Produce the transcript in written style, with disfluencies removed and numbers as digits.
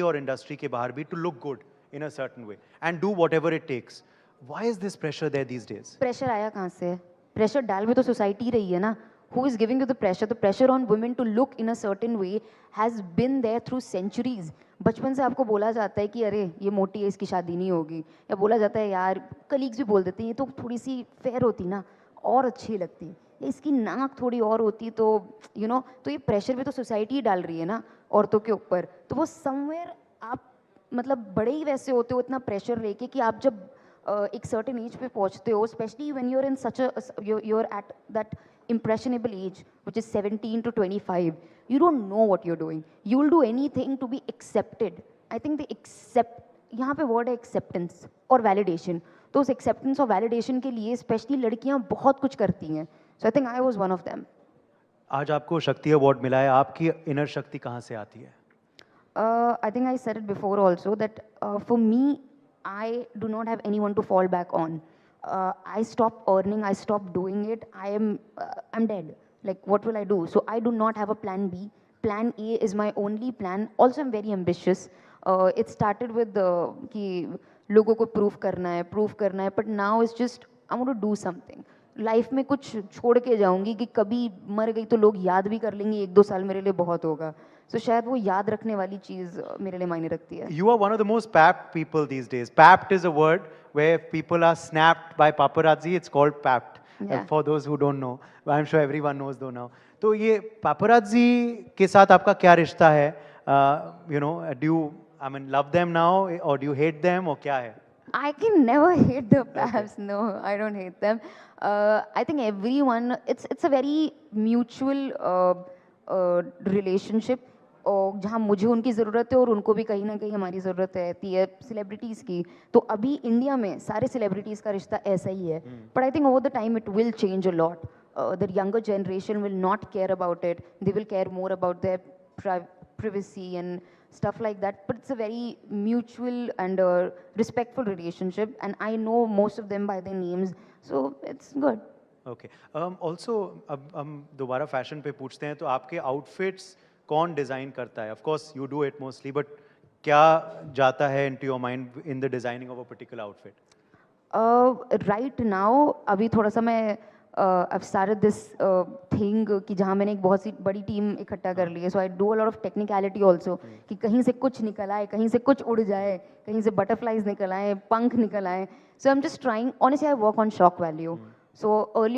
और इंडस्ट्री के बाहर भी to look good in a certain way and do whatever it takes. Why is this pressure there these days? Pressure आया कहाँ से? प्रेशर डाल भी तो सोसाइटी रही है ना. Who is giving you the pressure? The pressure on women to look in a certain way has been there through centuries. बचपन से आपको बोला जाता है कि अरे ये मोटी है, इसकी शादी नहीं होगी, या बोला जाता है यार, कलीग्स भी बोल देते हैं ये तो थोड़ी सी फेयर होती ना और अच्छी लगती, या इसकी नाक थोड़ी और होती तो तो ये प्रेशर भी तो सोसाइटी डाल रही है ना औरतों के ऊपर. तो वो समवेयर आप मतलब बड़े ही वैसे होते हो इतना प्रेशर लेके कि आप जब एक सर्टेन एज पे पहुंचते हो, specially when you are in such a you are at that impressionable age, which is 17 to 25, you don't know what you're doing. You will do anything to be accepted. I think the accept, यहाँ पे word है acceptance और validation. तो उस acceptance और validation के लिए specially लड़कियाँ बहुत कुछ करती हैं. So I think I was one of them. आज आपको शक्ति अवार्ड मिला है, आपकी इनर शक्ति कहाँ से आती है? I think I said it before also that for me, I do not have anyone to fall back on. I stopped earning, I stopped doing it. I'm dead. Like, what will I do? So I do not have a plan B. Plan A is my only plan. Also, I'm very ambitious. It started with कि लोगों को prove करना है. But now it's just I want to do something. Life में कुछ छोड़ के जाऊंगी कि कभी मर गई तो लोग याद भी कर लेंगे, 1-2 साल मेरे लिए बहुत होगा. So शायद वो याद रखने वाली चीज़ मेरे लिए मायने रखती है. You are one of the most papped people these days. Papped is a word where people are snapped by paparazzi. It's called papped. Yeah. For those who don't know, I'm sure everyone knows though now. तो ये paparazzi के साथ आपका क्या रिश्ता है? Do you, I mean, love them now or do you hate them or क्या है? I can never hate the paps. No, I don't hate them. I think everyone, it's a very mutual relationship. और जहाँ मुझे उनकी ज़रूरत है और उनको भी कहीं ना कहीं हमारी ज़रूरत रहती है सेलिब्रिटीज़ की. तो अभी इंडिया में सारे सेलिब्रिटीज़ का रिश्ता ऐसा ही है. But I think over the time it will change a lot. The younger generation will not care about it. They will care more about their privacy and stuff like that, but it's a very mutual and respectful relationship, and I know most of them by their names, so it's good. Okay. Also, अब हम दोबारा fashion पे पूछते हैं, तो आपके outfits कौन design करता है? Of course, you do it mostly, but क्या जाता है into your mind in the designing of a particular outfit? Right now अभी थोड़ा सा मैं I've started this thing कि जहाँ मैंने एक बहुत सी बड़ी टीम इकट्ठा कर ली है. So I do a lot of technicality also कि कहीं से कुछ निकल आए, कहीं से कुछ उड़ जाए, कहीं से बटरफ्लाइज निकल आए, पंख निकल आए. So I am just trying. Honestly I work on shock value. So early